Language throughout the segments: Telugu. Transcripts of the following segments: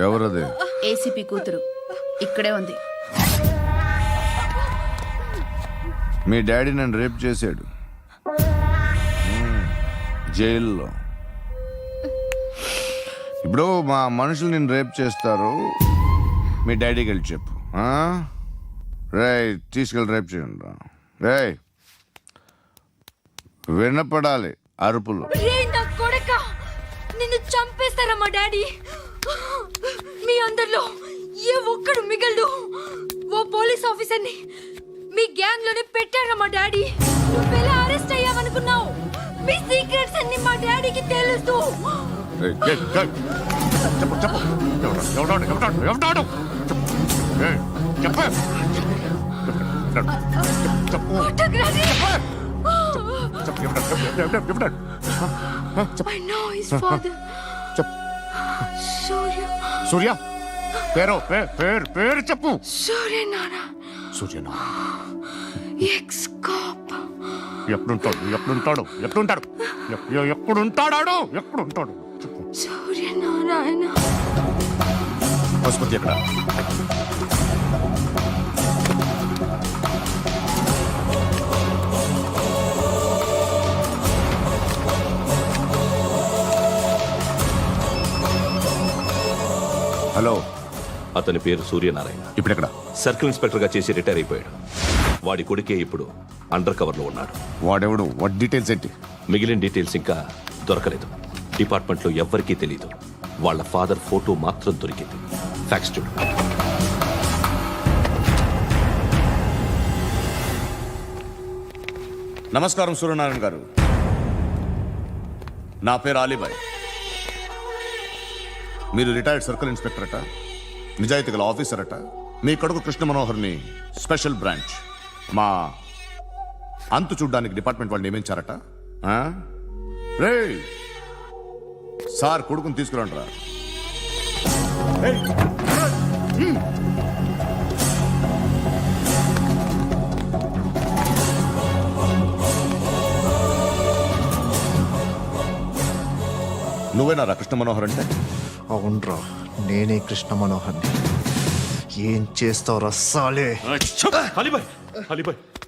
ఎవరది? ఏసీపీ కూతురు ఇక్కడే ఉంది. మీ డాడీ నన్ను రేప్ చేశాడు జైల్లో. ఇప్పుడు మా మనుషులు నేను రేప్ చేస్తారు, మీ డాడీకి వెళ్ళి చెప్పు. రే తీసుకెళ్ళి రేప్ చేయండి. రే వినపడాలి అరుపులు. నిన్ను చంపేస్తారా మా డాడీ? మీ అందరిలో ఏ ఒక్కడు మిగలడు. ఓ పోలీస్ ఆఫీసర్ని మీ గ్యాంగ్ లోనే పెట్టారా మా డాడీ? నువ్వెలా అరెస్ట్ అయ్యావనుకున్నావు? మీ సీక్రెట్స్ అన్ని మా డాడీకి తెలుసు. I know his father. Surya పేరు చెప్పు. సూర్యనారాయణ. Suryanarayana ex cop. ఎక్కడుంటాడు? సూర్యనారాయణ. ఆసుపత్రి ఎక్కడ? హలో, అతని పేరు సూర్యనారాయణ. ఇప్పుడెక్కడ? సర్కిల్ ఇన్స్పెక్టర్ గా చేసి రిటైర్ అయిపోయాడు. వాడి కొడుకే ఇప్పుడు అండర్ కవర్ లో ఉన్నాడు. వాడెవడు? వాట్ డీటెయిల్స్ ఏంటి? మిగిలిన డీటెయిల్స్ ఇంకా దొరకలేదు. డిపార్ట్మెంట్ లో ఎవ్వరికీ తెలీదు. వాళ్ళ ఫాదర్ ఫోటో మాత్రం దొరికింది. ఫ్యాక్స్ చూడు. నమస్కారం సూర్యనారాయణ గారు. నా పేరు అలీబాయ్. మీరు రిటైర్డ్ సర్కిల్ ఇన్స్పెక్టర్ అట, నిజాయితీ గల ఆఫీసర్ అట. మీ కొడుకు కృష్ణ మనోహర్ని స్పెషల్ బ్రాంచ్ మా అంతు చూడ్డానికి డిపార్ట్మెంట్ వాళ్ళు నియమించారట. రే సార్ కొడుకుని తీసుకురండి రా. నువ్వేనా రా కృష్ణ మనోహర్ అంటే? అవునరా, నేనే కృష్ణ మనోహర్ని. ఏం చేస్తావు రస్సాలే? అలీబాయ్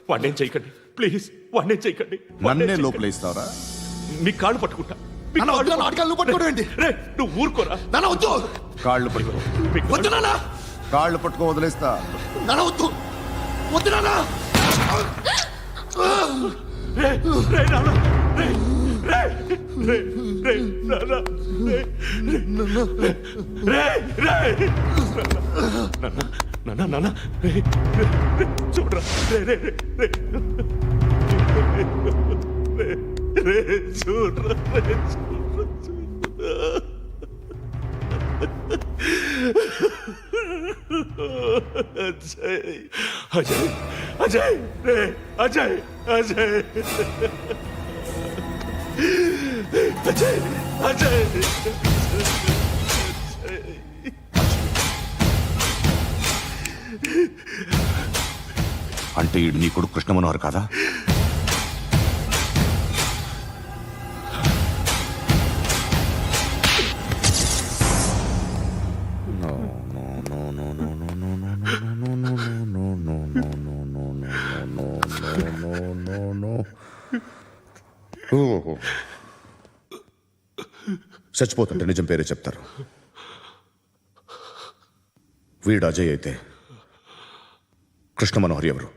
వాడినేం చేయకండి ప్లీజ్, వాడినేం చేయకండి. నన్నే లోపల ఇస్తావరా? మీ కాళ్ళు పట్టుకుంటా. నువ్వు ఊరుకోరా. కాళ్ళు పట్టుకో. కాళ్ళు పట్టుకో వదిలేస్తా. చూడరా అజయ్ అజయ్ అజయ్ అజయ్ అజయ్ అజయ్ అంటే ఈడు నీ కొడుకు కృష్ణ మనోహర్ కాదా? చచ్చిపోతుంటే నిజం పేరే చెప్తారు. వీడు అజయ్ అయితే కృష్ణ మనోహర్ ఎవరు?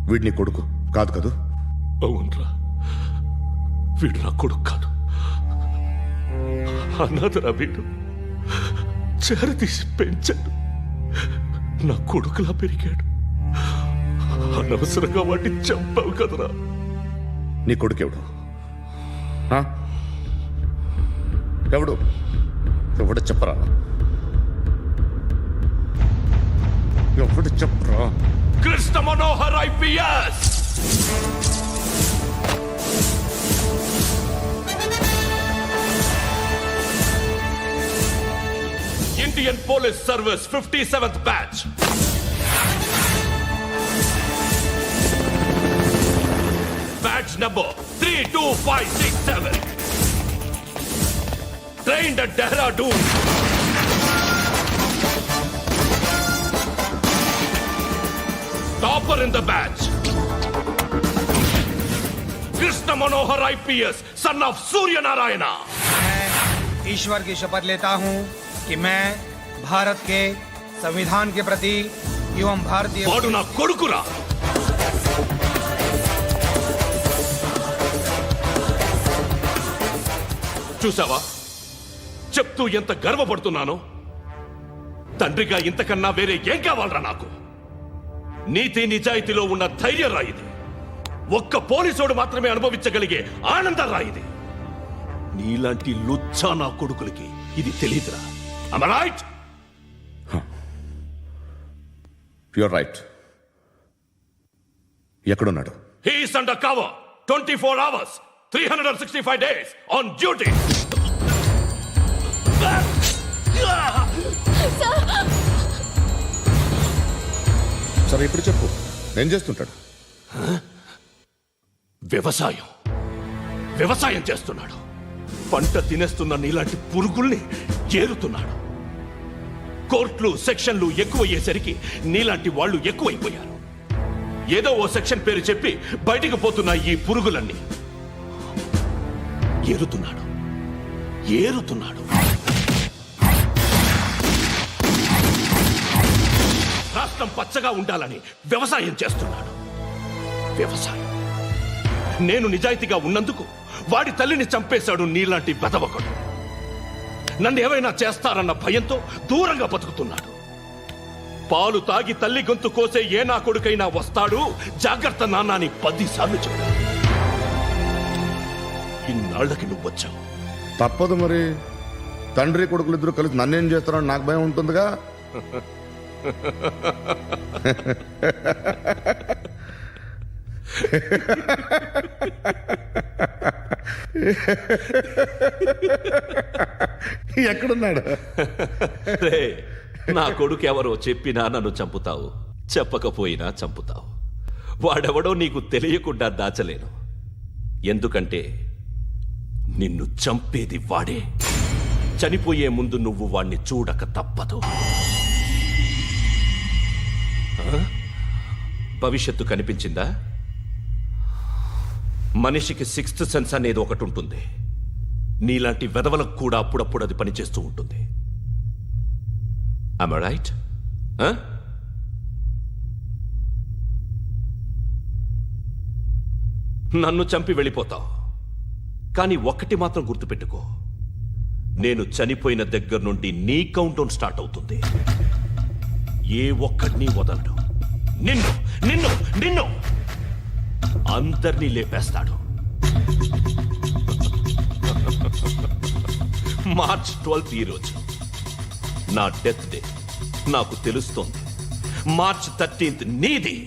వీడిని కొడుకు కాదు కదూ? అవునరా, వీడు నా కొడుకు కాదు. అన్నదరా వీడు. చేరతీసి పెంచాడు, నా కొడుకులా పెరిగాడు. అనవసరంగా వాడిని చంపావు కదరా. నీ కొడుకెవడు? ఎవడు? ఎవడు చెప్పరా? ఎవడు చెప్పరా? Krishna Manohar IPS. Indian police service 57th batch. Batch number 32567. Trained at Dehradun. Topper in the batch. Krishna Manohar IPS, son of Surya Narayana. मैं ईश्वर की शपथ लेता हूं कि मैं भारत के संविधान के प्रति एवं भारतीय వాడు నా కొడుకురా. చూసావా చెప్తూ ఎంత గర్వపడుతున్నానో. తండ్రిగా ఇంతకన్నా వేరే ఏం కావాలరా నాకు? నీతి నిజాయితీలో ఉన్న ధైర్యం రా ఇది. ఒక్క పోలీసోడు మాత్రమే అనుభవించగలిగే ఆనందం రా ఇది. నీలాంటి లుచ్చా నా కొడుకులకి ఇది తెలియదురా. Am I right? You're right. ఎక్కడున్నాడు? He is under cover 24 hours 365 days on duty. సరే ఇప్పుడు చెప్పు, ఏం చేస్తుంటాడు? వ్యవసాయం చేస్తున్నాడు. పంట తినేస్తున్న నీలాంటి పురుగుల్ని చేరుతున్నాడు. కోర్టులు సెక్షన్లు ఎక్కువయ్యేసరికి నీలాంటి వాళ్ళు ఎక్కువైపోయారు. ఏదో ఓ సెక్షన్ పేరు చెప్పి బయటికి పోతున్న ఈ పురుగులన్నీ ఏరుతున్నాడు. రాష్ట్రం పచ్చగా ఉండాలని వ్యవసాయం చేస్తున్నాడు. నేను నిజాయితీగా ఉన్నందుకు వాడి తల్లిని చంపేశాడు నీలాంటి బెదవకుడు. నన్ను ఏమైనా చేస్తారన్న భయంతో దూరంగా బతుకుతున్నాడు. పాలు తాగి తల్లి గొంతు కోసే ఏ నా కొడుకైనా వస్తాడు, జాగ్రత్త నాన్న అని 10 సార్లు చెప్పాడు. ఇన్నాళ్లకి నువ్వు వచ్చావు. తప్పదు మరి. తండ్రి కొడుకులు ఇద్దరు కలిసి నన్నేం చేస్తారని నాకు భయం ఉంటుందిగా. ఎక్కడున్నాడు? నా కొడుకు ఎవరో చెప్పినా నన్ను చంపుతావు, చెప్పకపోయినా చంపుతావు. వాడెవడో నీకు తెలియకుండా దాచలేను. ఎందుకంటే నిన్ను చంపేది వాడే. చనిపోయే ముందు నువ్వు వాణ్ణి చూడక తప్పదు. భవిష్యత్తు కనిపించిందా? మనిషికి 6th సెన్స్ అనేది ఒకటి ఉంటుంది. నీలాంటి వెధవలకు కూడా అప్పుడప్పుడు అది పనిచేస్తూ ఉంటుంది. Am I right? నన్ను చంపి వెళ్ళిపోతావు. కానీ ఒక్కటి మాత్రం గుర్తుపెట్టుకో, నేను చనిపోయిన దగ్గర నుండి నీ కౌంటౌన్ స్టార్ట్ అవుతుంది. ఏ ఒక్కడిని వదలడు. నిన్ను నిన్ను నిన్ను అందరినీ లేపేస్తాడు. మార్చ్ 12th ఈ రోజు నా డెత్ డే. నాకు తెలుస్తోంది. మార్చ్ 13th నీది.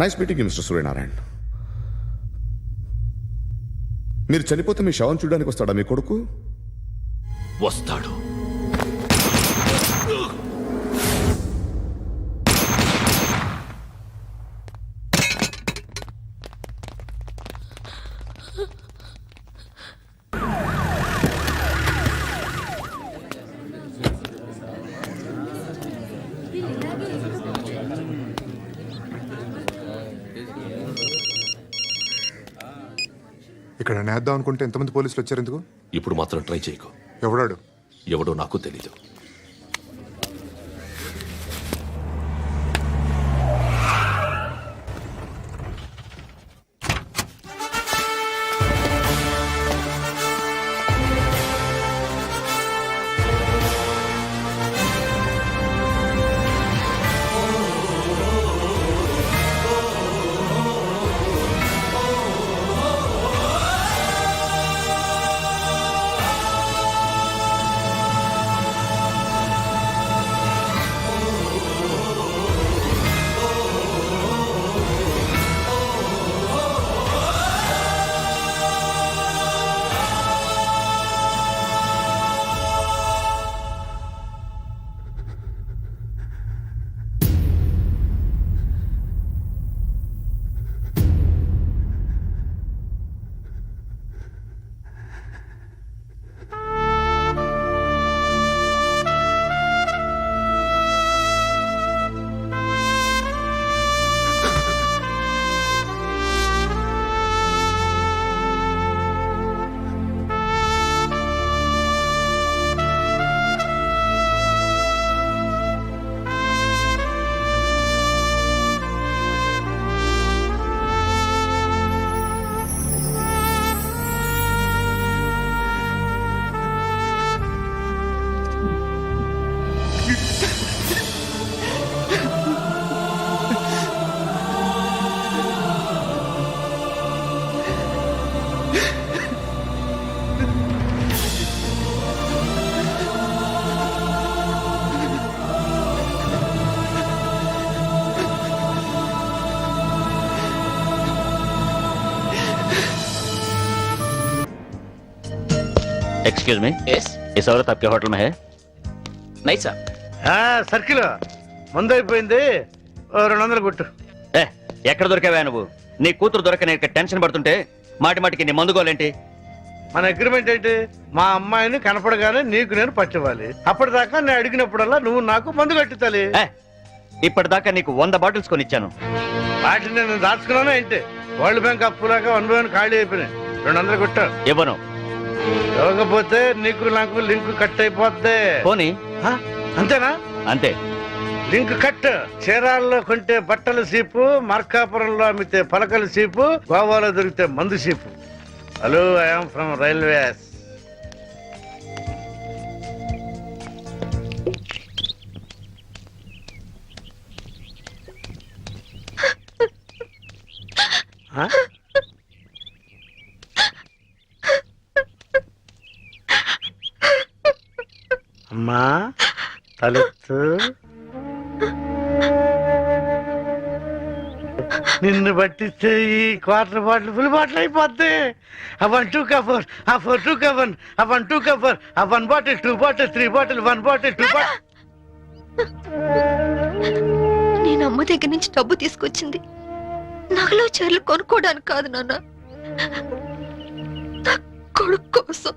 Nice meeting mister Suryanarayana. మీరు చనిపోతే మీ శవం చూడడానికి వస్తాడా మీ కొడుకు? వస్తాడు. ఇక్కడ నేద్దాం అనుకుంటే ఎంతమంది పోలీసులు వచ్చారు ఎందుకు? ఇప్పుడు మాత్రం ట్రై చేయకు. ఎవడాడు? ఎవడో నాకు తెలీదు. एक्सक्यूज मी, यस इस औरत आपके होटल में है? नहीं साहब. సర్కిల్ ముందు అయిపోయింది 200 కొట్టు. ఏ ఎక్కడ దొరికావా నువ్వు? నీ కూతురు దొరకని టెన్షన్ పడుతుంటే మాటి మాటికి నీ మందుకోలేంటి? మన అగ్రిమెంట్ ఏంటి? మా అమ్మాయిని కనపడగానే నీకు నేను పట్టివ్వాలి. అప్పటిదాకా నేను అడిగినప్పుడల్లా నువ్వు నాకు మందు కట్టించాలి. ఇప్పటిదాకా నీకు 100 బాటిల్స్ కొనిచ్చాను. వాటిని నేను దాచుకున్నాను ఏంటి? వరల్డ్ బ్యాంక్ అప్పులాగా 1 by 1 ఖాళీ అయిపోయినాయి. 200 కొట్టు. ఇవ్వను. ఇవ్వకపోతే నీకు నాకు లింక్ కట్ అయిపోద్ది. పోనీ. అంతేనా? అంతే. Link cut. చీరాల్లో కొంటే బట్టల సీపు, మార్కాపురంలో అమ్మితే పలకల సీపు, గోవాలో దొరికితే మందు cheap. Hello, I'm from railways. అమ్మా తలెత్తు. నిన్ను పట్టిస్తే ఈ క్వార్టర్ బాటిల్ ఫుల్ బాటిల్ అయిపోద్ది. అవన్ 2 కవర్, ఆ 4 2 కవర్, అవన్ 2 కవర్, ఆ 1 bottle 2 bottle 3 bottle 1 bottle 2 bottle. నేను అమ్మ దగ్గర నుంచి డబ్బు తీసుకొచ్చింది నగలు చీరలు కొనుక్కోవడానికి కాదు నాన్న, నా కొడుకు కోసం.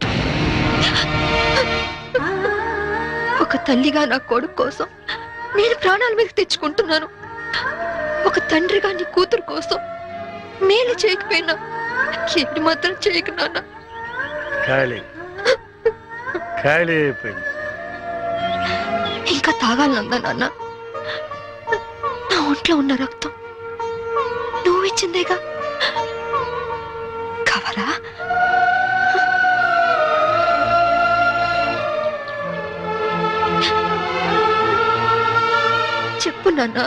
ఒక తల్లిగా నా కొడుకు కోసం నేను ప్రాణాల మీద తెచ్చుకుంటున్నాను. ఒక తండ్రిగా నీ కూతురు కోసం మేలు చేయకపోయినా ఏడు మాత్రం చేయకు నాన్న. ఖాళీ ఖాళీ అయిపోయింది. ఇంకా తాగాలనుందా నాన్న? నా ఒంట్లో ఉన్న రక్తం నువ్వు ఇచ్చిందేగా. కావాలా? చెప్పు నాన్న.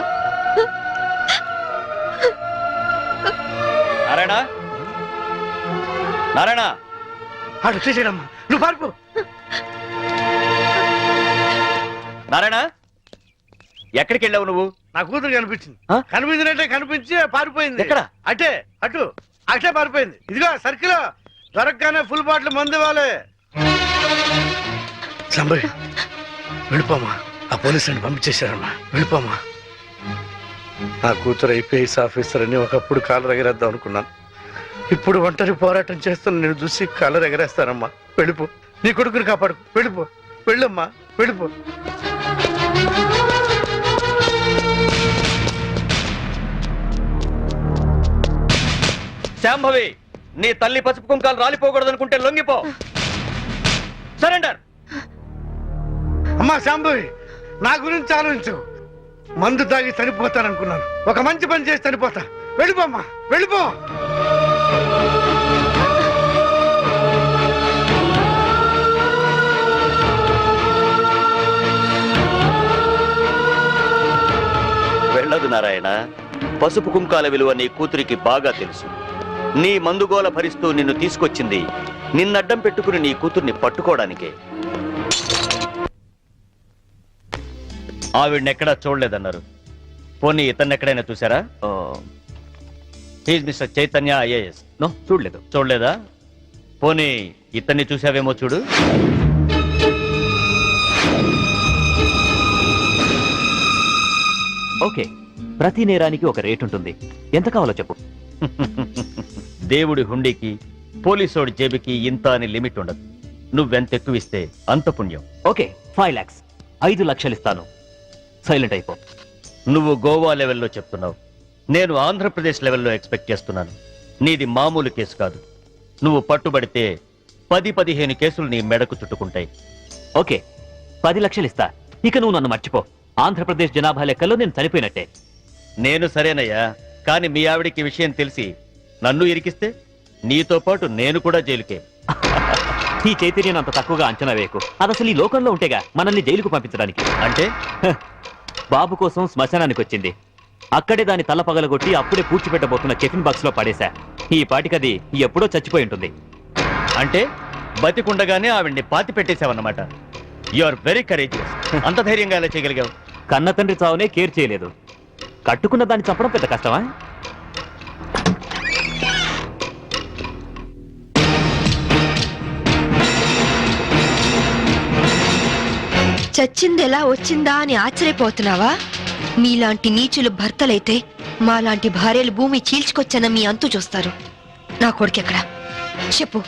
నారాయణ, నారాయణ, అటు చేసేయడమ్మా, నువ్వు పారిపో. నారాయణ, ఎక్కడికి వెళ్ళావు నువ్వు? నా కూతురు కనిపించింది. ఆ? కనిపించినట్టే కనిపించి పారిపోయింది. ఎక్కడ? అటే అటు అటే పారిపోయింది. ఇదిగో సర్కిల్ దొరకగానే ఫుల్ బాటిల్ మందు ఇవ్వాలి. సంబయ్ వెళ్ళిపోమా, ఆ పోలీసుని పంపించేశారమ్మా, వెళ్ళిపోమా. నా కూతురు ఐపీఎస్ ఆఫీసర్ అని ఒకప్పుడు కాలర్ ఎగరేద్దాం అనుకున్నాను. ఇప్పుడు ఒంటరి పోరాటం చేస్తున్న నేను చూసి కాలర్ ఎగరేస్తానమ్మా. వెళ్ళిపో, నీ కొడుకుని కాపాడు. వెళ్ళిపో, వెళ్ళమ్మా, వెళ్ళిపో. శాంభవి, నీ తల్లి పసుపు కుంకాలు రాలిపోకూడదనుకుంటే లొంగిపో. సరెండర్. అమ్మా శాంభవి, నా గురించి ఆలోచించు. మందు తాగి చనిపోతాననుకున్నాను, ఒక మంచి పని చేసి చనిపోతా. వెళ్ళిపోమ్మా, వెళ్ళిపో. వెళ్ళదు నారాయణ. పసుపు కుంకాల విలువ నీ కూతురికి బాగా తెలుసు. నీ మందుగోల భరిస్తూ నిన్ను తీసుకొచ్చింది నిన్నడ్డం పెట్టుకుని నీ కూతుర్ని పట్టుకోవడానికే. ఆవిడనెక్కడా చూడలేదన్నారు. పోనీ ఇతన్ని ఎక్కడైనా చూసారా? He's mister Chaitanya IAS. No, చూడలేదు. చూడలేదా? పోనీ ఇతన్ని చూసావేమో చూడు. ఓకే, ప్రతి నేరానికి ఒక రేట్ ఉంటుంది. ఎంత కావాలో చెప్పు. దేవుడి హుండీకి పోలీసోడి జేబుకి ఇంత అని లిమిట్ ఉండదు. నువ్వెంత ఎక్కువ ఇస్తే అంత పుణ్యం. ఓకే, 5 lakhs, 5 లక్షలు ఇస్తాను. సైలెంట్ అయిపో. నువ్వు గోవా లెవెల్లో చెప్తున్నావు, నేను ఆంధ్రప్రదేశ్ లెవెల్లో ఎక్స్పెక్ట్ చేస్తున్నాను. నీది మామూలు కేసు కాదు. నువ్వు పట్టుబడితే 10-15 కేసులు నీ మెడకు చుట్టుకుంటాయి. ఓకే, 10 లక్షలు ఇస్తా. ఇక నువ్వు నన్ను మర్చిపో. ఆంధ్రప్రదేశ్ జనాభా లెక్కల్లో నేను చనిపోయినట్టే. నేను సరేనయ్యా, కానీ మీ ఆవిడికి విషయం తెలిసి నన్ను ఇరికిస్తే నీతో పాటు నేను కూడా జైలుకే. ఈ చైతన్యం అంత తక్కువగా అంచనా వేయకు. అది అసలు ఈ లోకంలో ఉంటేగా మనల్ని జైలుకు పంపించడానికి. అంటే బాబు కోసం శ్మశానానికి వచ్చింది. అక్కడే దాని తల పగలగొట్టి అప్పుడే పూడ్చిపెట్టబోతున్న కెఫిన్ బాక్స్ లో పడేశా. ఈ పాటికది ఎప్పుడో చచ్చిపోయి ఉంటుంది. అంటే బతికుండగానే ఆవిడ్ని పాతి పెట్టేశావన్నమాట. You are very courageous. అంత ధైర్యంగా ఎలా చేయగలిగావు? కన్న తండ్రి చావునే కేర్ చేయలేదు. కట్టుకున్న దాన్ని చంపడం పెద్ద కష్టమా? చచ్చిందెలా వచ్చిందా అని ఆశ్చర్యపోతున్నావా? మీలాంటి నీచులు భర్తలైతే మాలాంటి భార్యలు భూమి చీల్చుకొచ్చన్న మీ అంతు చూస్తారు. నా కొడుకెక్కడ చెప్పు.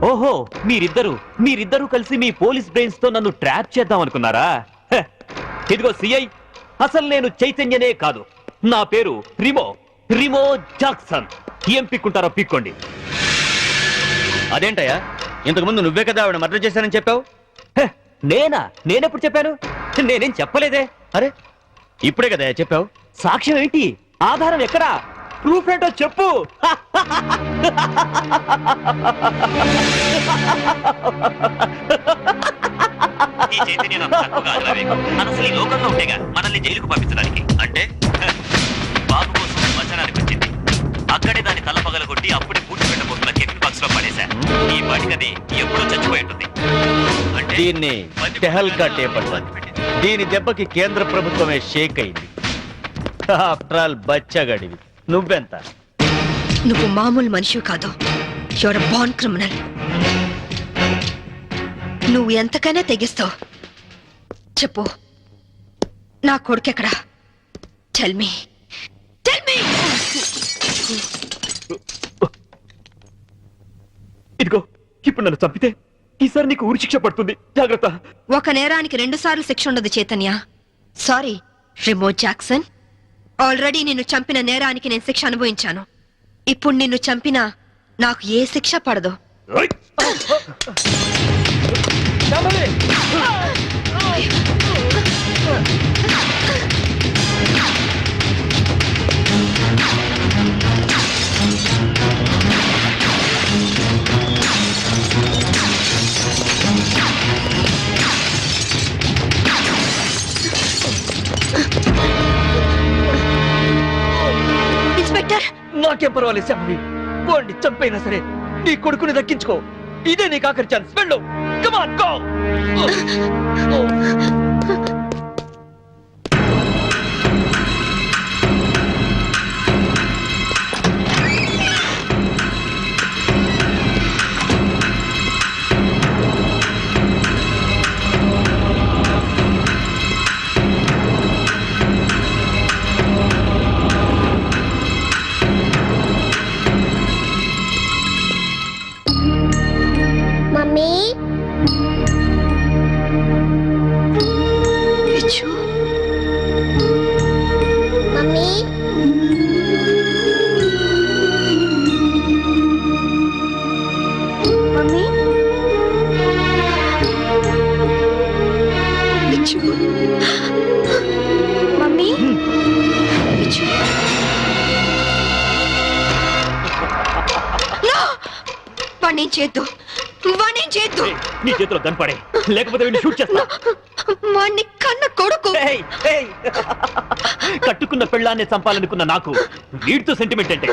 ఓహో, మీరిద్దరూ కలిసి మీ పోలీస్ బ్రెయిన్స్ తో నన్ను ట్రాప్ చేద్దాం అనుకున్నారా? హ, ఇదిగో సిఐ, అసలు నేను చైతన్యనే కాదు. నా పేరు రిమో జాక్సన్. ఏం పిక్కుంటారో పిక్కోండి. అదేంటయ్యా, ఇంతకుముందు నువ్వే కదా ఆవిడ మర్డర్ చేశానని చెప్పావు. హ, నేనెప్పుడు చెప్పాను? నేనేం చెప్పలేదే. అరే, ఇప్పుడే కదా చెప్పావు. సాక్ష్యం ఏంటి? ఆధారం ఎక్కడా? ప్రూఫ్ ఏంటో చెప్పు. ఈ చైతన్యం అంత తక్కువగా అంచనా వేయకు. అసలు ఈ లోకంలో ఉండేగా మనల్ని జైలుకు పంపించడానికి. అంటే బాబు కోసం శ్మశానానికి వచ్చింది. అక్కడే దాని తల పగలగొట్టి అప్పుడే పూడ్చిపెట్టబోతున్న కెఫిన్ బాక్స్ లో పడేశా. ఈ పాటికది ఎప్పుడో చచ్చిపోయి ఉంటుంది. అంటే దీన్ని టెహల్కా టేప్ అంటారు. దీని దెబ్బకి కేంద్ర ప్రభుత్వమే షేక్ అయింది. ఆఫ్టర్ ఆల్ బచ్చగడివి. నువ్వెంత? నువ్వు మామూలు మనిషి కాదు. Your born criminal. నువ్వు ఎంతకైనా తెగిస్తావు. చెప్పు, నా కొడుకెక్కడా? Tell me. ఇదిగో, ఇప్పుడు నన్ను చంపితే ఈసారి నీకు ఉరి శిక్ష పడుతుంది. జాగ్రత్త. ఒక నేరానికి 2 సార్లు శిక్ష ఉండదు Chaitanya. Sorry Remo Jackson. Already నిన్ను చంపిన నేరానికి నేను శిక్ష అనుభవించాను. ఇప్పుడు నిన్ను చంపినా నాకు ఏ శిక్ష పడదు. ఇన్స్పెక్టర్, నాకేం పర్వాలేదు శాంభవి. వాడిని చంపైనా సరే నీ కొడుకుని దక్కించుకో. ఇదే నీకు ఆఖరి ఛాన్స్. వెళ్ళు. Come on, go. మమ్మీ, విచ్చు, మమ్మీ, మమ్మీ, విచ్చు, మమ్మీ. విచ్చు. వాణ్ణేం చేద్దు. నీ చేతిలో కనపడే, లేకపోతే వీడిని షూట్ చేస్తా. వాణ్ణి కన్న కొడుకు. ఏయ్, ఏయ్. కట్టుకున్న పెళ్ళాన్ని చంపాలనుకున్న నాకు వీడితో సెంటిమెంట్ అంటే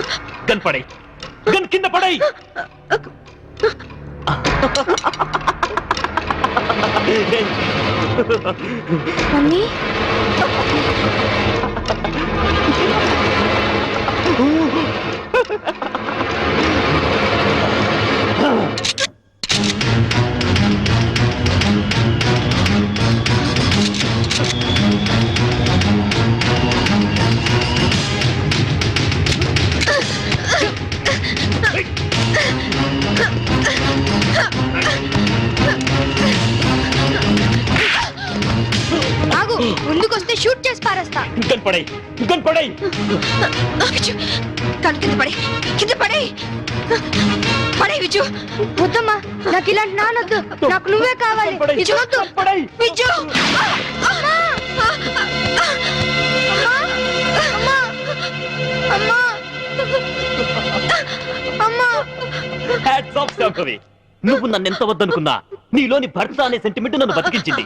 కనపడే. గన్ కింద పడై. మమ్మీ, ఆగు. ముందుకొస్తే షూట్ చేసి పారేస్తా. కనపడై. తన కింద పడే పడే విజు. వద్దమ్మా, నాకు ఇలాంటి నానొద్దు. నాకు నువ్వే కావాలి. విజు వద్దు. విజు. అమ్మా, అమ్మా, అమ్మా. Hats off Shambhavi. నువ్వు నన్నెంత వద్దనుకున్నా నీలోని భర్త అనే సెంటిమెంట్ నన్ను బతికించింది.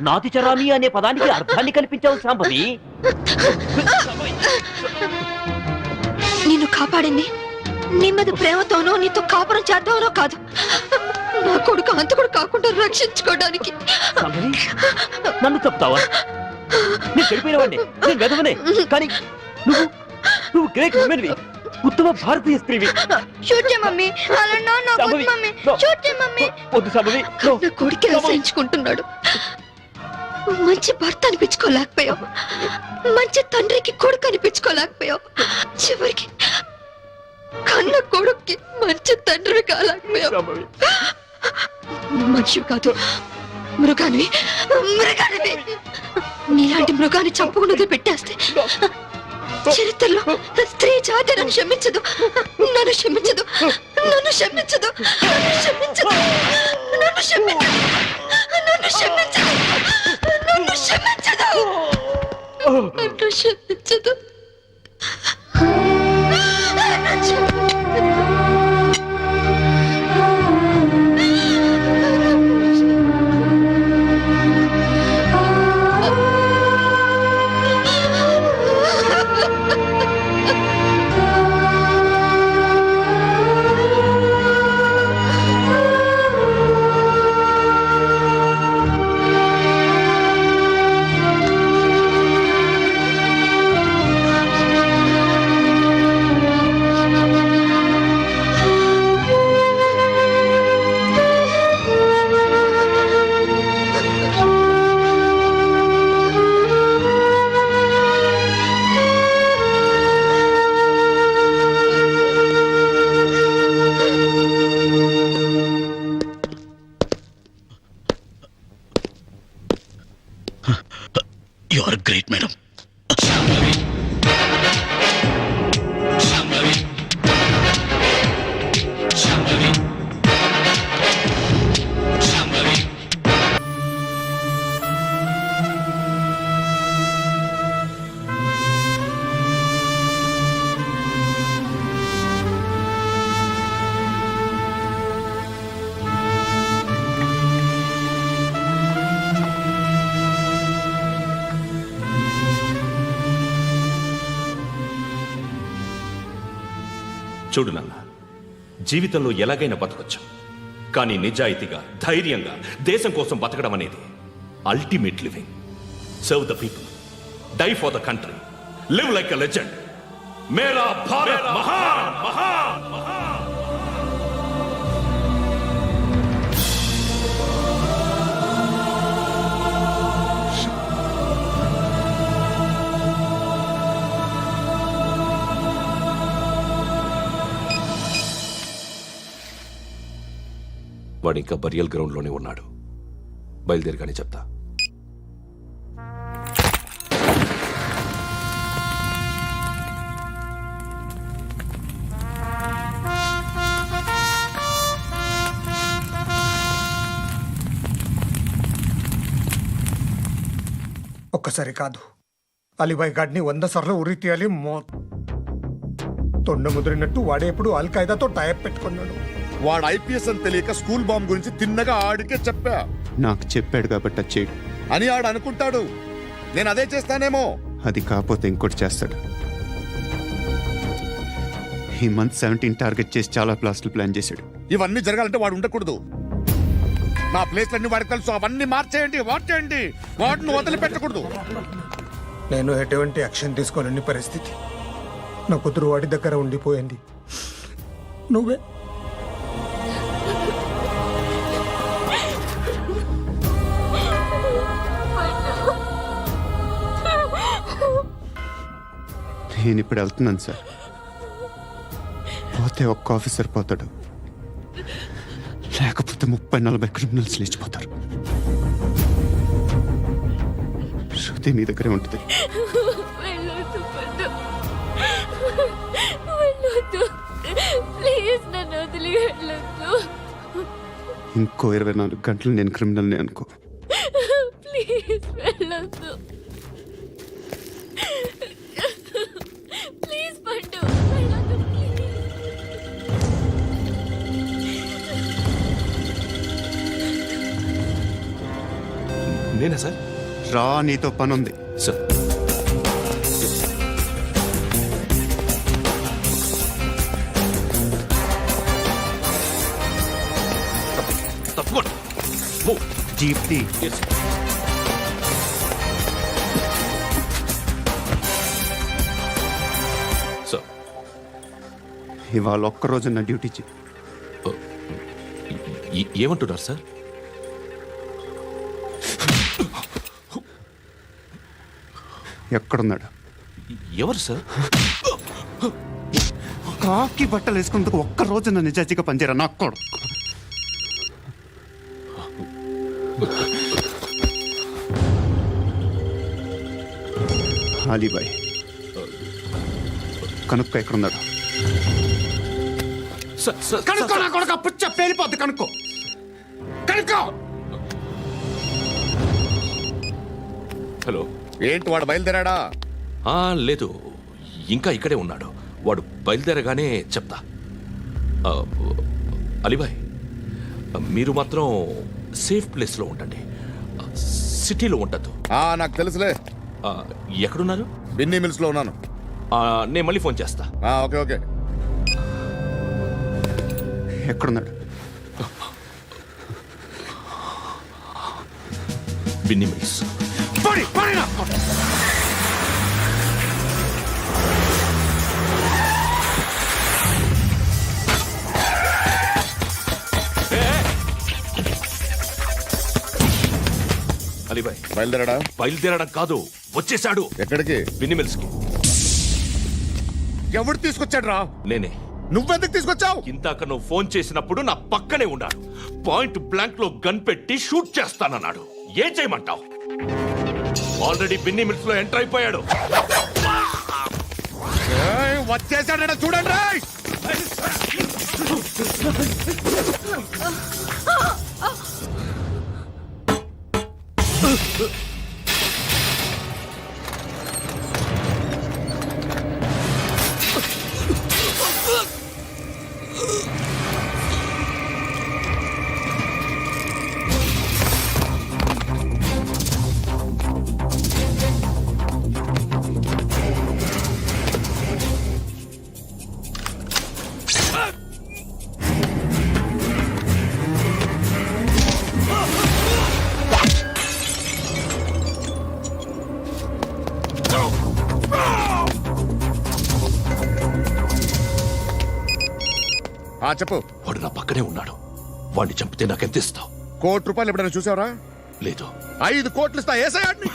నాతి చరామి అనే పదానికి అర్థాన్ని కల్పించావు శాంభవి. నిన్ను కాపాడింది నీ మీద ప్రేమతోనో నీతో కాపురం చేద్దామనో కాదు. నా కొడుకు అంతకుడు కాకుండా రక్షించుకోవడానికి. శాంభవి, నన్ను చెప్తావా? నేను చెడిపోయినవాడిని, నేను వెదవనే. కానీ నువ్వు గ్రేట్ ఉమెన్వి. ఉత్తమ భారతీయ స్త్రీవి. షూట్ చేయి మమ్మీ అలా నాకు సంభవి. Mummy No. షూట్ చేయి మమ్మీ వద్దు సంభవి. No. నా కొడుకు అసహించుకుంటున్నాడు. మంచి భర్త అనిపించుకోలేకపోయావు, మంచి తండ్రికి కొడుకు అనిపించుకోలేకపోయావు, చివరికి కన్న కొడుక్కి మంచి తండ్రి కాలేకపోయావు. సంభవి. మనిషి కాదు, మృగానివి, మృగానివి. నీలాంటి మృగాన్ని చంపుకున్నది పెట్టేస్తే చరిత్రలో స్త్రీ జాతి నన్ను క్షమించదు, నన్ను క్షమించదు, నన్ను క్షమించదు, నన్ను క్షమించదు, నన్ను క్షమించదు, నన్ను క్షమించదు, నన్ను క్షమించదు, నన్ను క్షమించదు, నన్ను యు ఆర్ గ్రేట్ మేడం. చూడు నాన్న, జీవితంలో ఎలాగైనా బతకొచ్చు, కానీ నిజాయితీగా ధైర్యంగా దేశం కోసం బతకడం అనేది ultimate living. Serve the people, die for the country, live like a legend. మేరా భారత్ మహాన్ మహాన్ మహాన్. వాడు ఇంకా బరియల్ గ్రౌండ్ లోనే ఉన్నాడు. బయలుదేరగానే చెప్తా. ఒక్కసారి కాదు, అలీబాయ్ గాడిని 100 సార్లు ఉరి తీయాలి. తొండ ముదిరినట్టు వాడేప్పుడు అల్ ఖైదాతో టైప్ పెట్టుకున్నాడు. వాడు ఐపీఎస్ అని తెలియక స్కూల్ బాంబ్ గురించి తిన్నగా ఆడికే చెప్పా. నాకు చెప్పాడు కాబట్టి అది చేయడు అని ఆడు అనుకుంటాడు. నేను అదే చేస్తానేమో. అది కాకపోతే ఇంకోటి చేస్తాడు. ఈ మంత్ 17 టార్గెట్ చేసి చాలా ప్లాస్టులు ప్లాన్ చేశాడు. ఇవన్నీ జరగాలంటే వాడు ఉండకూడదు. నా ప్లేస్లన్నీ వాడికి తెలుసు. అవన్నీ మార్చేయండి, వాచేయండి. వాటిని వదిలిపెట్టకూడదు. నేను ఎటువంటి యాక్షన్ తీసుకోలేని పరిస్థితి. నా కూతురు వాడి దగ్గర ఉండిపోయింది. నువ్వే నేను ఇప్పుడు వెళ్తున్నాను సార్. పోతే ఒక్క ఆఫీసర్ పోతాడు, లేకపోతే 30-40 క్రిమినల్స్ లేచిపోతారు. శృతి నీ దగ్గరే ఉంటుంది. వెళ్ళొద్దు పండు, వెళ్ళొద్దు, ప్లీజ్ నన్ను వదిలి వెళ్ళొద్దు. ఇంకో 24 గంటలు నేను క్రిమినల్ని అనుకో. ప్లీజ్ వెళ్ళొద్దు, ప్లీజ్ పండు, వెళ్ళొద్దు, ప్లీజ్. నేనా సార్? రా, నీతో పని ఉంది. సార్ తప్పకుండా. జీప్తి సార్ ఇవాళ ఒక్కరోజు నా డ్యూటీ చేయి. ఏమంటున్నారు సార్? ఎక్కడున్నాడు? ఎవరు సార్? కాకి బట్టలు వేసుకున్నందుకు ఒక్కరోజు నా నిజాయితీగా పనిచేయరా నా కొడుకు. అలీబాయ్ కనుక్కో ఎక్కడున్నాడు. కనుక్కో నా కొడుకు. పుచ్చ పేలిపోద్ది. కనుక్కో కనుక్కో. హలో, ఏంటి వాడు బయలుదేరాడా? లేదు, ఇంకా ఇక్కడే ఉన్నాడు. వాడు బయలుదేరగానే చెప్తా. అలీబాయ్, మీరు మాత్రం సేఫ్ ప్లేస్లో ఉండండి, సిటీలో ఉండద్దు. నాకు తెలుసులే. ఎక్కడున్నారు? బిన్నీ మిల్స్ లో ఉన్నాను. నేను మళ్ళీ ఫోన్ చేస్తా. Okay okay. ఎక్కడున్నాడు? బిన్నీ మిల్స్. అలీబాయ్ బయలుదేరాడా? బయలుదేరడం కాదు, వచ్చేశాడు. ఎక్కడికి? బిన్నీ మిల్స్ కి. ఎవడు తీసుకొచ్చాడు రా? నేనే. నువ్వెందుకు తీసుకొచ్చావు? ఇందాక నువ్వు ఫోన్ చేసినప్పుడు నా పక్కనే ఉన్నాడు. పాయింట్ బ్లాంక్ లో గన్ పెట్టి షూట్ చేస్తానన్నాడు. ఏం చేయమంటావు? ఆల్రెడీ బిన్నీ మిల్స్ లో ఎంటర్ అయిపోయాడు. వచ్చేసాడ చూడండి. చెప్పు. వాడు నా పక్కనే ఉన్నాడు. వాడిని చంపితే నాకెంత ఇస్తావు? ₹1,00,00,000 ఎప్పుడైనా చూసావరా? లేదు. 5 కోట్లు ఇస్తా. ఏసయాడిని.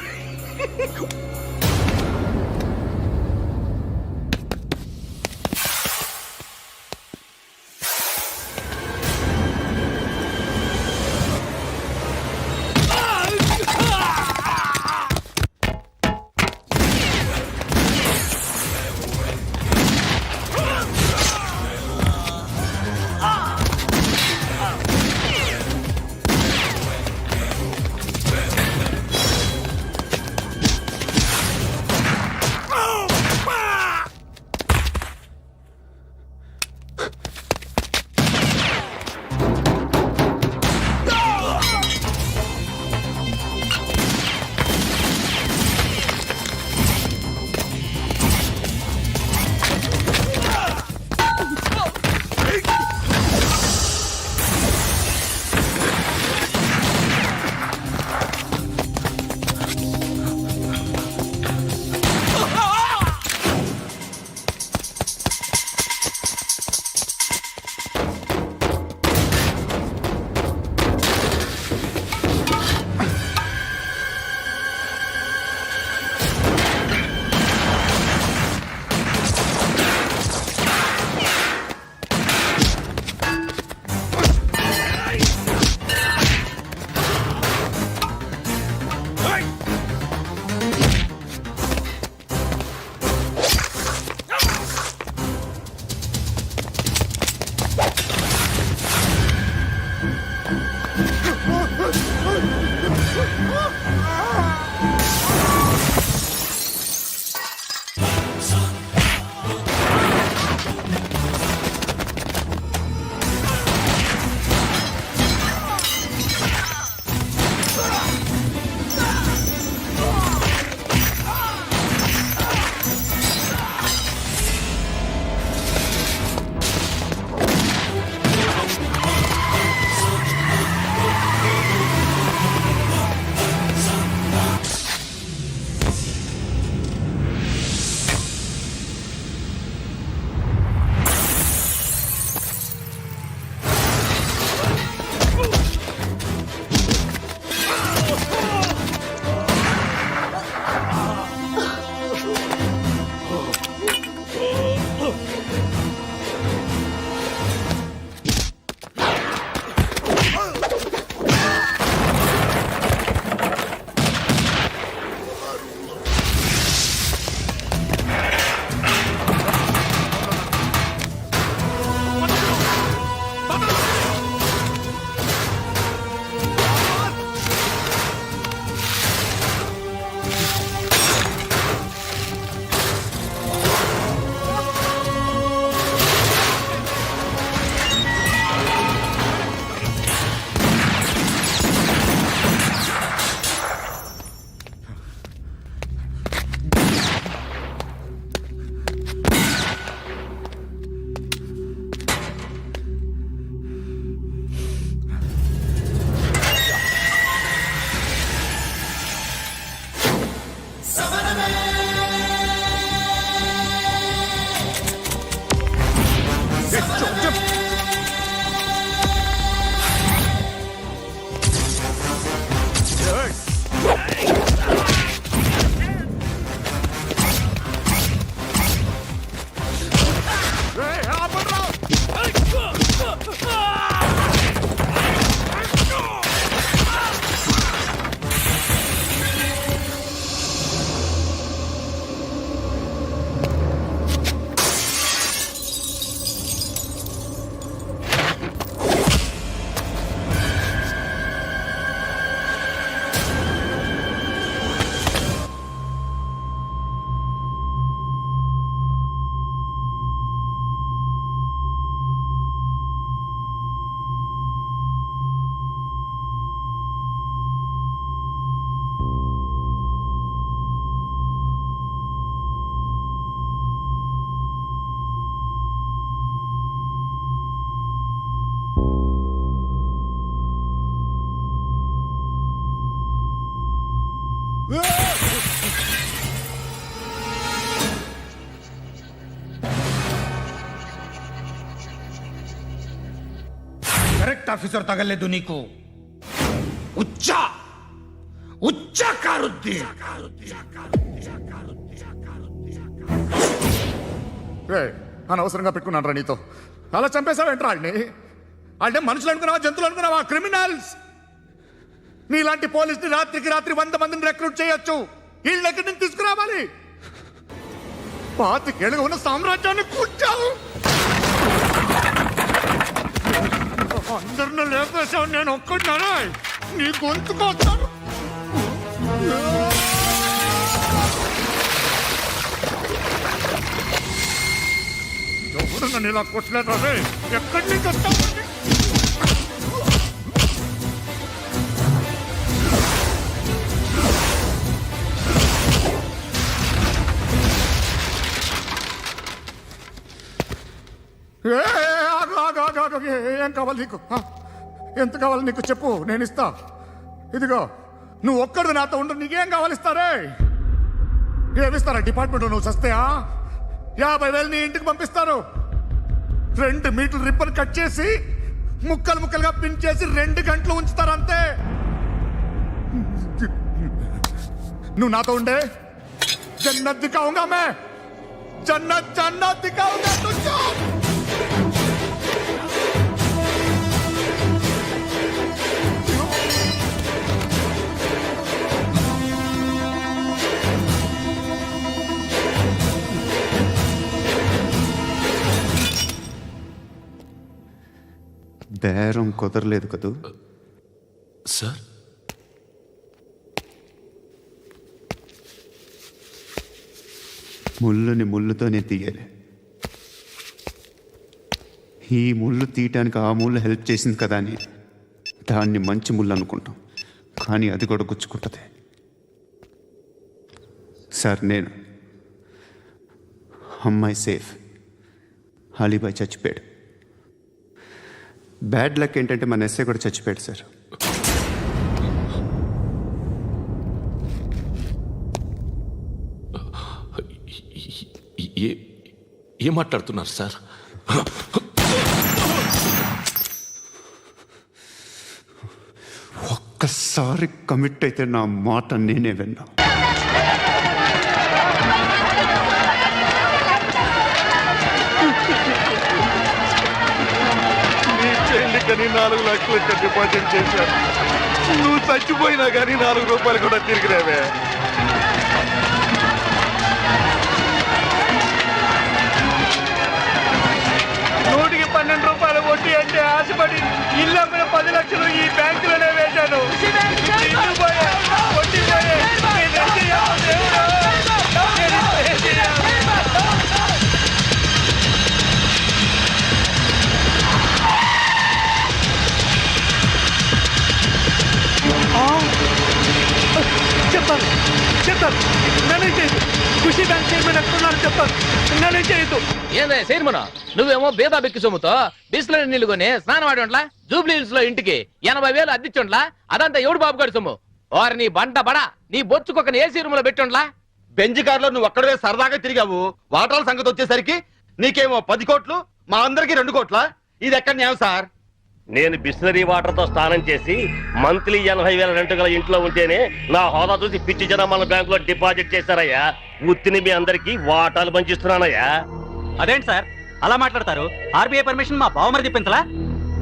करेक्ट ऑफिसर तगलेदू नीकू उच्चा उच्चा कारुद्दी అనవసరంగా పెట్టుకున్నాను రా నీతో. అలా చంపేశావేంట్రా వాడిని? అంటే మనుషులు అనుకున్నావా, జంతువులు అనుకున్నావా? క్రిమినల్స్. నీలాంటి పోలీసుని రాత్రికి రాత్రి 100 మందిని రిక్రూట్ చేయొచ్చు. వీళ్ళ దగ్గర నుంచి తీసుకురావాలి. 25 ఏళ్ళుగా ఉన్న సామ్రాజ్యాన్ని కూర్చావు. అందరిని లేపేశావు, నేను ఒక్కడినారా? నీ గొంతుకొస్తాను. ఎవరు నన్ను ఇలా కొట్టలేదా? ఎక్కడి నుంచి వస్తావు? ఏం కావాలి నీకు? ఎంత కావాలి నీకు చెప్పు, నేను ఇస్తా. ఇదిగో నువ్వు ఒక్కడిది నాతో ఉండు. నీకేం కావాలి ఇస్తారే? ఏమిస్తారా డిపార్ట్మెంట్? నువ్వు చస్తేయా 50,000 నీ ఇంటికి పంపిస్తారు. 2 మీటర్లు రిబ్బన్ కట్ చేసి ముక్కలు ముక్కలుగా పిన్ చేసి 2 గంటలు ఉంచుతారు అంతే. నువ్వు నాతో ఉండే జన్నత్ దిఖాऊंगा मैं, जन्नत जन्नत दिखाऊंगा तुझको. బేరం కుదరలేదు కదూ సార్? ముళ్ళుని ముళ్ళుతోనే తీయాలి. ఈ ముళ్ళు తీయటానికి ఆ ముళ్ళు హెల్ప్ చేసింది కదా అని దాన్ని మంచి ముళ్ళు అనుకుంటాం, కానీ అది కూడా గుచ్చుకుంటుంది. సార్, నేను అమ్మాయి సేఫ్, అలీబాయ్ చచ్చిపోయాడు. బ్యాడ్ లక్ ఏంటంటే మన ఎస్ఐ కూడా చచ్చిపోయాడు సార్. ఏం మాట్లాడుతున్నారు సార్? ఒక్కసారి కమిట్ అయితే నా మాట నేనే విన్నా. నీ చెల్లికని 4 లక్షలు డిపాజిట్ చేశాను. నువ్వు చచ్చిపోయినా కానీ 4 రూపాయలు కూడా తిరిగి రావే. నూటికి 12 రూపాయలు వడ్డీ అంటే ఆశపడి ఇల్లు అమ్మిన 10 లక్షలు ఈ బ్యాంకులోనే వేశాను. ఇల్లు పోయే, వడ్డీ పోయే. నేనేం చేయాలి దేవుడా? నేనేం చేయాలి? చెప్తాను చెప్తాను నేనే చేయదు. ఖుషి బ్యాంక్ చైర్మన్ ఎక్కడున్నారు చెప్తాను. నేనే చేయదు. ఏందే చైర్మన్, నువ్వేమో బేదా బెక్కి సొమ్ముతో బిస్లరీ నీళ్లు కొని స్నానం ఆడి ఉంట్లా, జూబ్లీ హిల్స్ లో ఇంటికి 80,000 అద్దిచ్చుండ్లా. అదంతా ఎవడు బాబు గారి సొమ్ము? వారి నీ బంట బడా నీ బొచ్చుకొక ఏసీ రూమ్ లో పెట్టుండ్లా. బెంజ్ కారులో నువ్వు ఒక్కడే సరదాగా తిరిగావు. వాటాల సంగతి వచ్చేసరికి నీకేమో 10 కోట్లు, మా అందరికి 2 కోట్ల. ఇది ఎక్కడ న్యాయం సార్? నేను బిస్లరీ వాటర్ తో స్నానం చేసి మంత్లీ 80,000 రెంట్ గల ఇంట్లో ఉంటేనే నా హోదా చూసి పిచ్చి జనం మన బ్యాంక్ లో డిపాజిట్ చేశారయ్యా. ఉత్తిని మీ అందరికి వాటాలు పంచిస్తున్నానయ్యా. అదేంటి సార్ అలా మాట్లాడతారు? ఆర్బీఐ పర్మిషన్ మా బావమరి చెప్పించలా?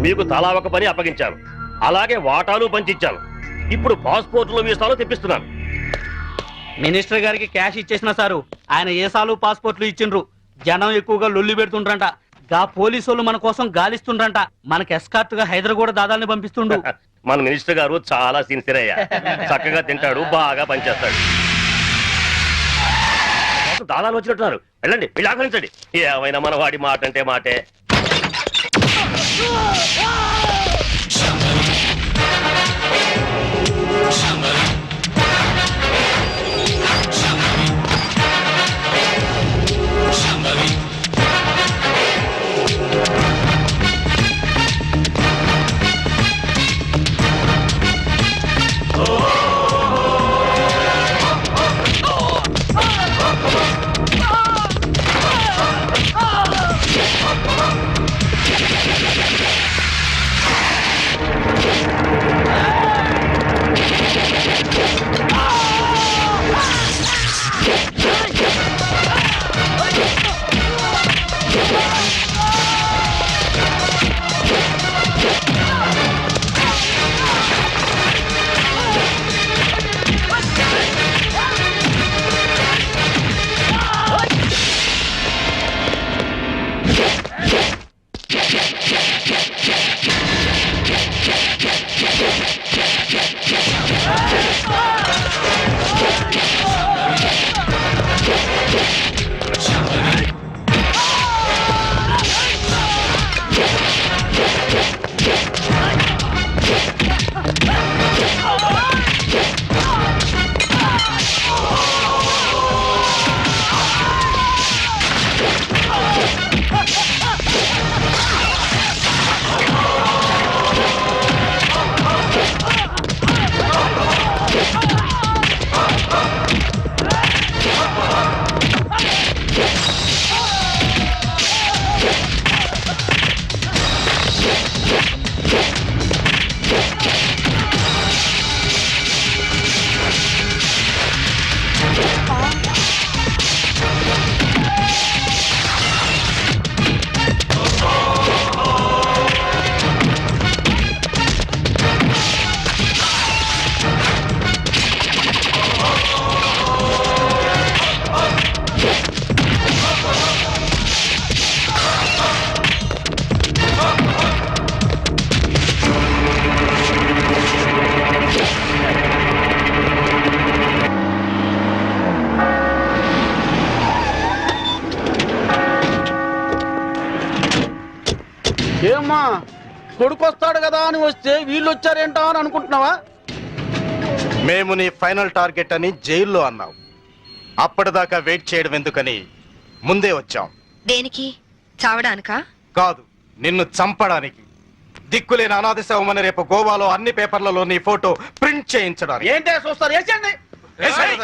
మీకు తలా ఒక పని అప్పగించాను, అలాగే వాటాలు పంచిచ్చాను. ఇప్పుడు పాస్పోర్ట్లు వీసాలు తెప్పిస్తున్నాను. మినిస్టర్ గారికి క్యాష్ ఇచ్చేసిన సారు, ఆయన ఏసాలు పాస్పోర్ట్లు ఇచ్చిండ్రు. జనం ఎక్కువగా లొల్లి పెడుతుండ్రంట. గా పోలీసులు మన కోసం గాలిస్తుండ్రంట. మనకి ఎస్కార్ట్ గా హైదరాబాద్ దాదాల్ని పంపిస్తుండు. మన మినిస్టర్ గారు చాలా సిన్సియర్ అయ్యా. చక్కగా తింటాడు, బాగా పనిచేస్తాడు. దాదాలు వచ్చినట్టున్నారు, వెళ్ళండి, వెళ్ళి ఆహ్వానించండి. ఏమైనా మన వాడి మాట అంటే మాటే. కొడుకు వస్తాడు కదా అని వస్తే వీళ్ళు వచ్చారేంటా అని అనుకుంటున్నావా? మేము నీ ఫైనల్ టార్గెట్ అని జైల్లో అన్నావు. అప్పటిదాకా వెయిట్ చేయడం ఎందుకని ముందే వచ్చాం. దేనికి? చావడానికా? కాదు, నిన్ను చంపడానికి. దిక్కులేని అనాథ శవమని రేపు గోవాలో అన్ని పేపర్లలో నీ ఫోటో ప్రింట్ చేయించడానికి. ఏంటే చూస్తారు? వేసేయండి. వేసేయ్.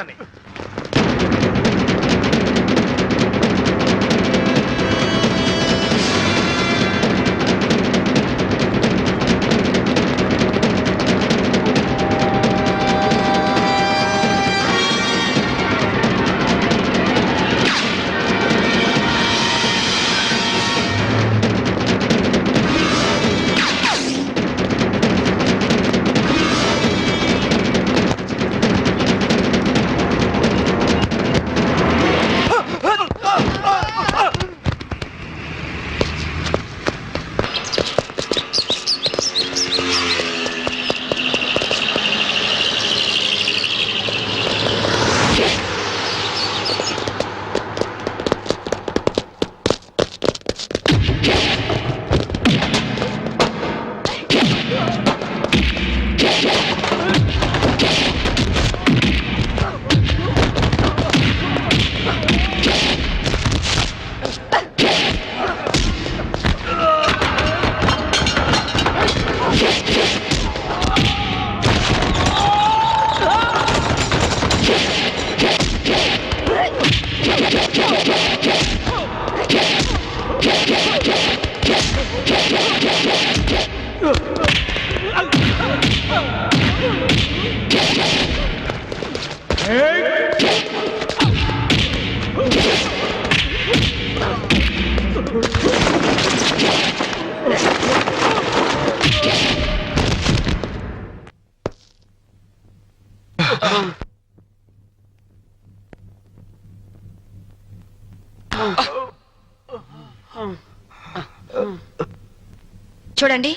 చూడండి,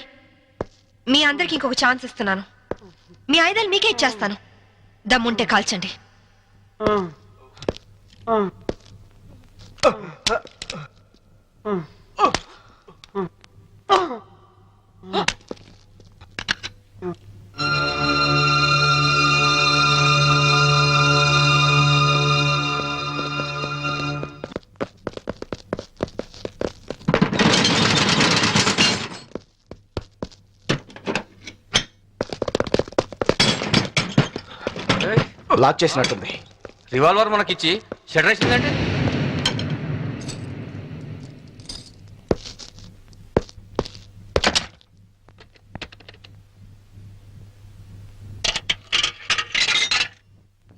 మీ అందరికి ఇంకొక ఛాన్స్ ఇస్తున్నాను. మీ ఆయుధాలు మీకే ఇచ్చేస్తాను. దమ్ముంటే కాల్చండి. లాక్ చేసినట్టుంది. రివాల్వర్ మనకిచ్చి షటర్ వేసిందంటే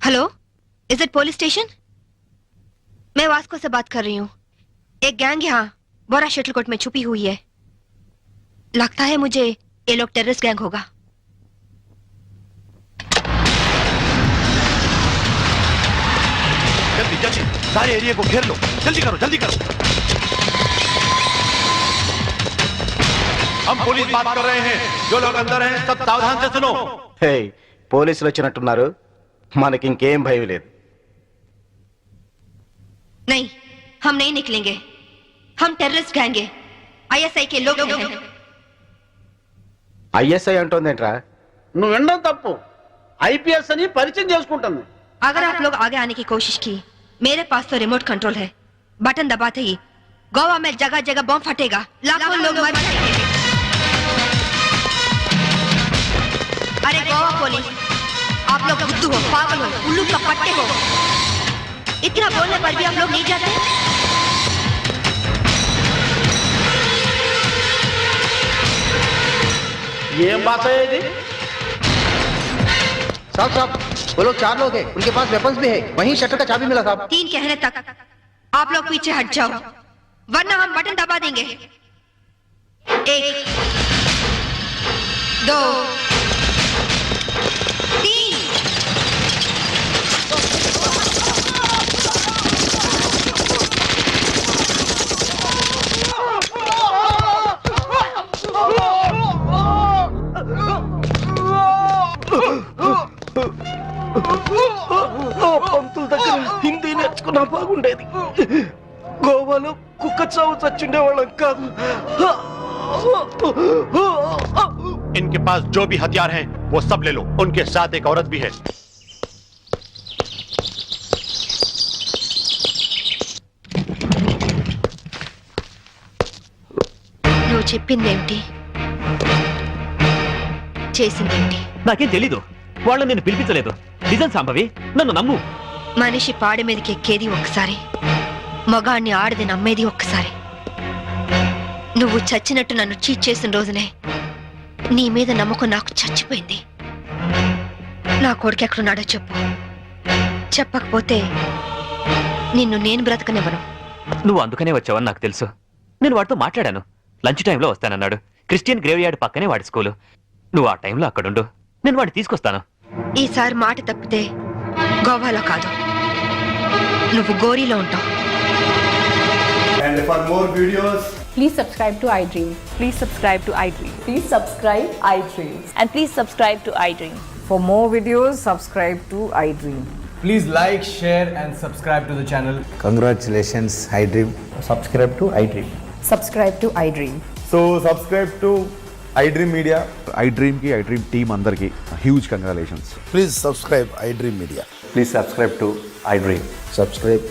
hello, is it police station? मैं वास्को से बात कर रही हूँ. एक गैंग यहाँ बोरा शटलकोट में छुपी हुई है. लगता है मुझे ये लोग टेररिस्ट गैंग होगा. जल्दी जल्दी सारे एरिया को घेर लो. जल्दी करो, जल्दी करो. हम पुलिस बात कर रहे हैं. जो लोग अंदर हैं सब सावधान से सुनो. हे, పోలీసులు వచ్చినట్టున్నారు. మనకి ఇంకేం భయం లేదు. नहीं, हम नहीं निकलेंगे. हम टेररिस्ट गैंग हैं. ISI के लोग हैं. ఐఎస్ఐ అంటోందేంట్రా? నువ్వు వినడం తప్పు. ఐపీఎస్ అని పరిచయం చేసుకుంటుంది. अगर आप लोग आगे आने की कोशिश की, मेरे पास तो रिमोट कंट्रोल है. बटन दबाते ही गोवा में जगह जगह बम फटेगा. लाखों लोग मर जाएंगे. अरे गोवा पुलिस, आप लोग बुद्धू हो, पागल हो, उल्लू का पट्टे हो. इतना बोलने पर भी आप लोग नहीं जाते. ఏం భాష ఇది? साहब साहब, वो लोग 4 लोग हैं. उनके पास वेपन्स भी है. वहीं शटर का चाबी मिला साहब. 3 कहने तक आप लोग पीछे हट जाओ, वरना हम बटन दबा देंगे. 1 2 3. పంతుల దగ్గర హిందీ నేర్చుకున్నా బాగుండేది. గోవాలో కుక్క చావు చచ్చుండే వాళ్ళం కాదు. इनके पास जो भी हथियार हैं वो सब ले लो, उनके साथ एक औरत भी है। నువ్వు చెప్పిందేమిటి చేసిందేమిటి? నాకేం తెలీదు. వాళ్ళు నేను పిలిపించలేదు. నిజం సంభవి, నన్ను నమ్ము. మనిషి పాడి మీదకి ఎక్కేది ఒక్కసారి, మగాణ్ణి ఆడది నమ్మేది ఒక్కసారి. నువ్వు చచ్చినట్టు నన్ను చీట్ చేసిన రోజునే నీ మీద నమ్మకం నాకు చచ్చిపోయింది. నా కొడుకు ఎక్కడున్నాడో చెప్పు. చెప్పకపోతే నిన్ను నేను బ్రతకనివ్వను. నువ్వు అందుకనే వచ్చావని నాకు తెలుసు. నేను వాడితో మాట్లాడాను. లంచ్ టైంలో వస్తానన్నాడు. క్రిస్టియన్ గ్రేవ్ యార్డ్ పక్కనే వాడి స్కూలు. నువ్వు ఆ టైంలో అక్కడుండు, నేను వాడిని తీసుకొస్తాను. ఈసారి మాట తప్పితే గోవాలో కాదు, నువ్వు గోరీలో ఉంటావు. And for more videos, Please subscribe to iDream. Please subscribe to iDream. Please subscribe iDream. And please subscribe to iDream. For more videos, subscribe to iDream. Please like, share and subscribe to the channel. congratulations, iDream. Subscribe to iDream. Subscribe to iDream. So subscribe to iDream Media. iDream కి iDream టీమ్ అందరికి huge congratulations. Please subscribe iDream Media. Please subscribe to iDream. Subscribe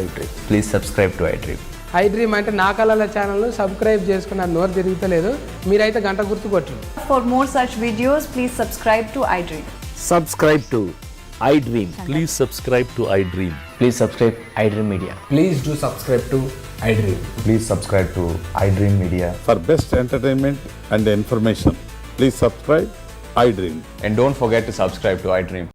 iDream. Please subscribe to iDream. iDream అంటే నా కళల ఛానల్ సబ్స్క్రైబ్ చేసుకున్న నోరు తిరుగుతలేదు. మీరైతే గంట గుర్తు కొట్టు. For more such videos, please subscribe to iDream. Subscribe to iDream. Please subscribe to iDream. Please subscribe iDream Media. Please do subscribe to iDream. Please subscribe to iDream Media. For best entertainment and information, please subscribe iDream. And don't forget to subscribe to iDream.